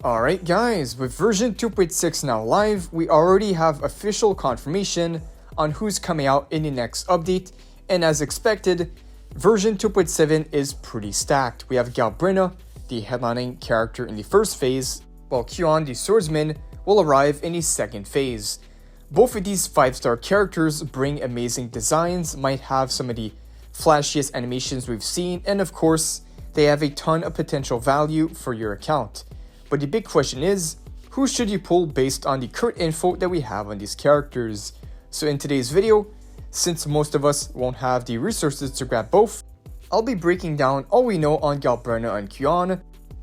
Alright guys, with version 2.6 now live, we already have official confirmation on who's coming out in the next update, and as expected, version 2.7 is pretty stacked. We have Galbrena, the headlining character in the first phase, while QIUYUAN the swordsman will arrive in the second phase. Both of these 5-star characters bring amazing designs, might have some of the flashiest animations we've seen, and of course, they have a ton of potential value for your account. But the big question is, who should you pull based on the current info that we have on these characters? So in today's video, since most of us won't have the resources to grab both, I'll be breaking down all we know on Galbrena and QIUYUAN,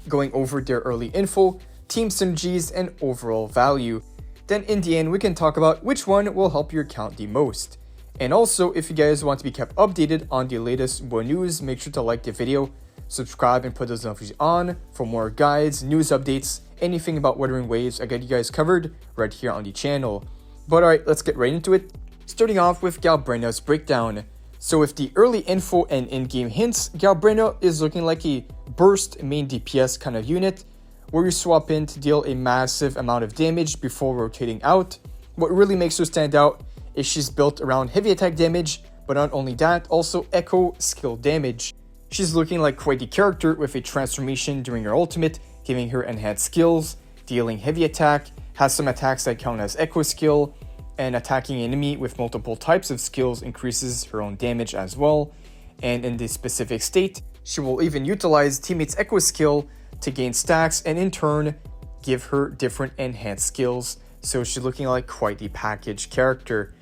going over their early info, team synergies, and overall value. Then in the end, we can talk about which one will help your account the most. And also, if you guys want to be kept updated on the latest WUWA news, make sure to like the video, subscribe, and put those notifications on for more guides, news updates, anything about Wuthering Waves. I got you guys covered right here on the channel. But alright, let's get right into it. Starting off with Galbrena's breakdown. So with the early info and in-game hints, Galbrena is looking like a burst main DPS kind of unit, where you swap in to deal a massive amount of damage before rotating out. What really makes her stand out is she's built around heavy attack damage, but not only that, also echo skill damage. She's looking like quite the character with a transformation during her ultimate, giving her enhanced skills, dealing heavy attack, has some attacks that count as echo skill, and attacking enemy with multiple types of skills increases her own damage as well. And in this specific state, she will even utilize teammates' echo skill to gain stacks and in turn give her different enhanced skills. So she's looking like quite the package character.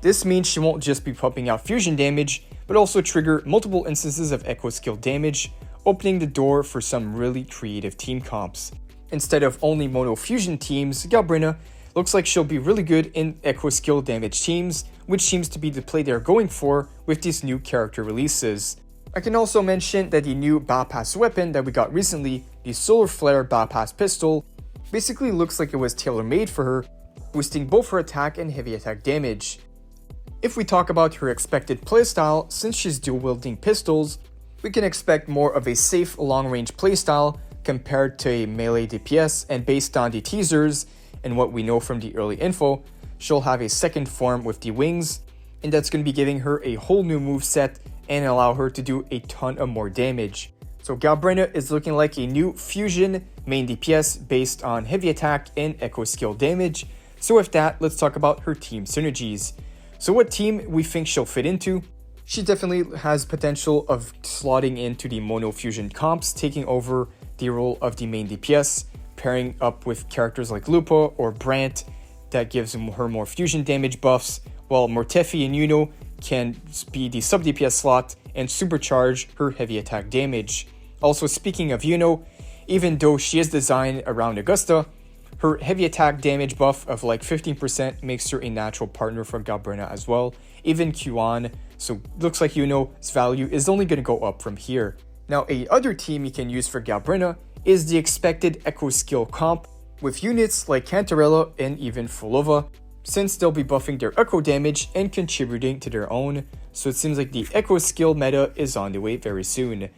This means she won't just be pumping out fusion damage, but also trigger multiple instances of echo skill damage, opening the door for some really creative team comps. Instead of only mono fusion teams, Galbrena looks like she'll be really good in echo skill damage teams, which seems to be the play they're going for with these new character releases. I can also mention that the new bypass weapon that we got recently, the Solar Flare bypass pistol, basically looks like it was tailor-made for her, boosting both her attack and heavy attack damage. If we talk about her expected playstyle, since she's dual-wielding pistols, we can expect more of a safe long-range playstyle compared to a melee DPS, and based on the teasers and what we know from the early info, she'll have a second form with the wings, and that's going to be giving her a whole new moveset and allow her to do a ton of more damage. So Galbrena is looking like a new fusion main DPS based on heavy attack and echo skill damage. So with that, let's talk about her team synergies. So what team we think she'll fit into? She definitely has potential of slotting into the mono fusion comps, taking over the role of the main DPS, pairing up with characters like Lupa or Brant that gives her more fusion damage buffs, while Mortefi and Yuno can be the sub DPS slot and supercharge her heavy attack damage. Also, speaking of Yuno, even though she is designed around Augusta, her heavy attack damage buff of like 15% makes her a natural partner for Galbrena as well, even QIUYUAN, so looks like Yuno's value is only going to go up from here. Now, a other team you can use for Galbrena is the expected echo skill comp, with units like Cantarella and even Fulova, since they'll be buffing their echo damage and contributing to their own, so it seems like the echo skill meta is on the way very soon.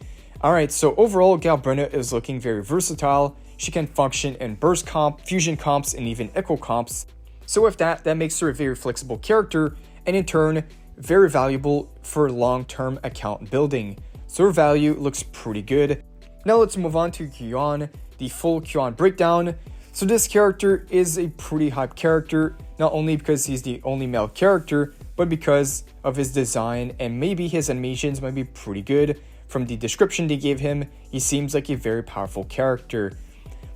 Alright, so overall Galbrena is looking very versatile. She can function in burst comp, fusion comps, and even echo comps. So with that makes her a very flexible character, and in turn, very valuable for long-term account building. So her value looks pretty good. Now let's move on to QIUYUAN, the full QIUYUAN breakdown. So this character is a pretty hype character, not only because he's the only male character, but because of his design, and maybe his animations might be pretty good. From the description they gave him, he seems like a very powerful character.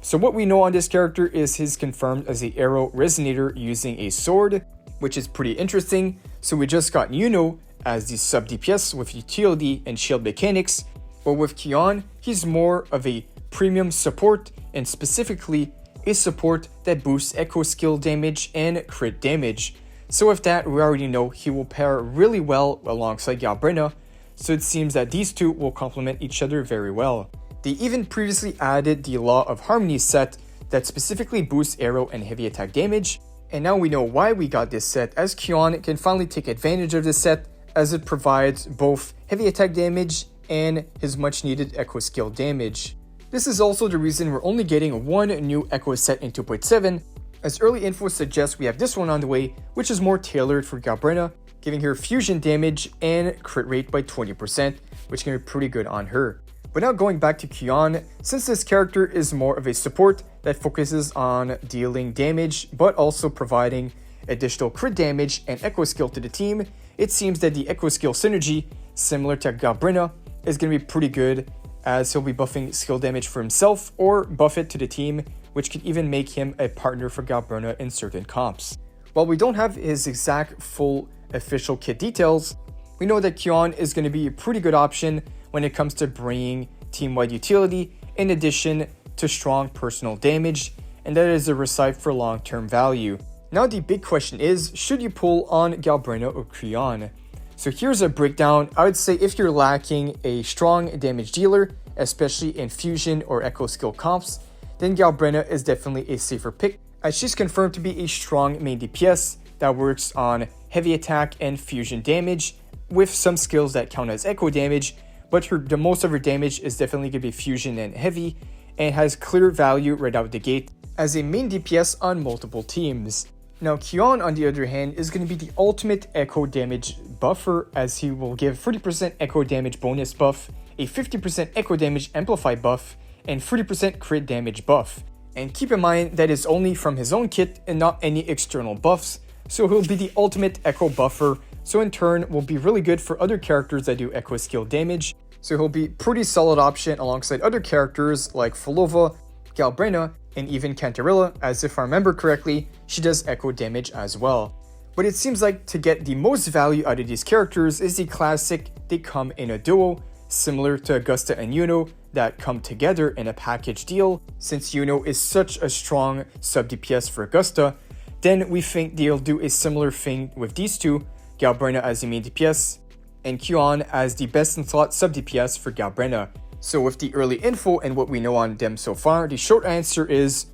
So what we know on this character is he's confirmed as a arrow resonator using a sword, which is pretty interesting. So we just got Yuno as the sub DPS with utility and shield mechanics, but with QIUYUAN, he's more of a premium support, and specifically a support that boosts echo skill damage and crit damage. So with that, we already know he will pair really well alongside Galbrena, so it seems that these two will complement each other very well. They even previously added the Law of Harmony set that specifically boosts arrow and heavy attack damage, and now we know why we got this set, as QIUYUAN can finally take advantage of this set, as it provides both heavy attack damage and his much needed echo skill damage. This is also the reason we're only getting one new Echo set in 2.7, as early info suggests we have this one on the way, which is more tailored for Galbrena, giving her fusion damage and crit rate by 20%, which can be pretty good on her. But now going back to QIUYUAN, since this character is more of a support that focuses on dealing damage, but also providing additional crit damage and echo skill to the team, it seems that the echo skill synergy, similar to Galbrena, is going to be pretty good, as he'll be buffing skill damage for himself or buff it to the team, which could even make him a partner for Galbrena in certain comps. While we don't have his exact full official kit details, we know that QIUYUAN is going to be a pretty good option when it comes to bringing team-wide utility in addition to strong personal damage, and that is a recipe for long-term value. Now the big question is, should you pull on Galbrena or QIUYUAN? So here's a breakdown. I would say if you're lacking a strong damage dealer, especially in fusion or echo skill comps, then Galbrena is definitely a safer pick, as she's confirmed to be a strong main DPS that works on heavy attack and fusion damage, with some skills that count as echo damage, but the most of her damage is definitely going to be fusion and heavy, and has clear value right out the gate as a main DPS on multiple teams. Now QIUYUAN, on the other hand, is going to be the ultimate echo damage buffer, as he will give 30% echo damage bonus buff, a 50% echo damage amplify buff, and 30% crit damage buff. And keep in mind that is only from his own kit and not any external buffs, so he'll be the ultimate echo buffer, so in turn will be really good for other characters that do echo skill damage, so he'll be pretty solid option alongside other characters like Folova, Galbrena, and even Cantarilla, as if I remember correctly, she does echo damage as well. But it seems like to get the most value out of these characters is the classic they come in a duo, similar to Augusta and Yuno, that come together in a package deal. Since Yuno is such a strong sub DPS for Augusta, then we think they'll do a similar thing with these two, Galbrena as the main DPS, and QIUYUAN as the best in slot sub DPS for Galbrena. So with the early info and what we know on them so far, the short answer is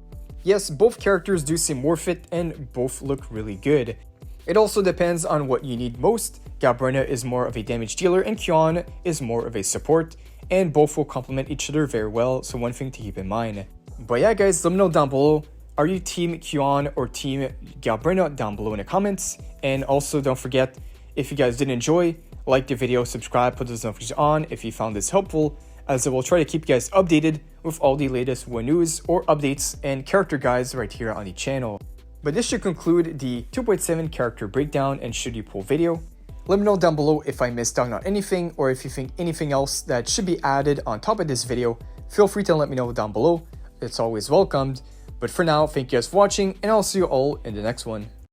yes, both characters do seem worth it and both look really good. It also depends on what you need most. Galbrena is more of a damage dealer and QIUYUAN is more of a support, and both will complement each other very well, so one thing to keep in mind. But yeah guys, let me know down below, are you team QIUYUAN or team Galbrena down below in the comments? And also don't forget, if you guys did enjoy, like the video, subscribe, put those notifications on if you found this helpful, as I will try to keep you guys updated with all the latest WUWA news or updates and character guides right here on the channel. But this should conclude the 2.7 character breakdown and should you pull video. Let me know down below if I missed out on anything, or if you think anything else that should be added on top of this video. Feel free to let me know down below. It's always welcomed. But for now, thank you guys for watching, and I'll see you all in the next one.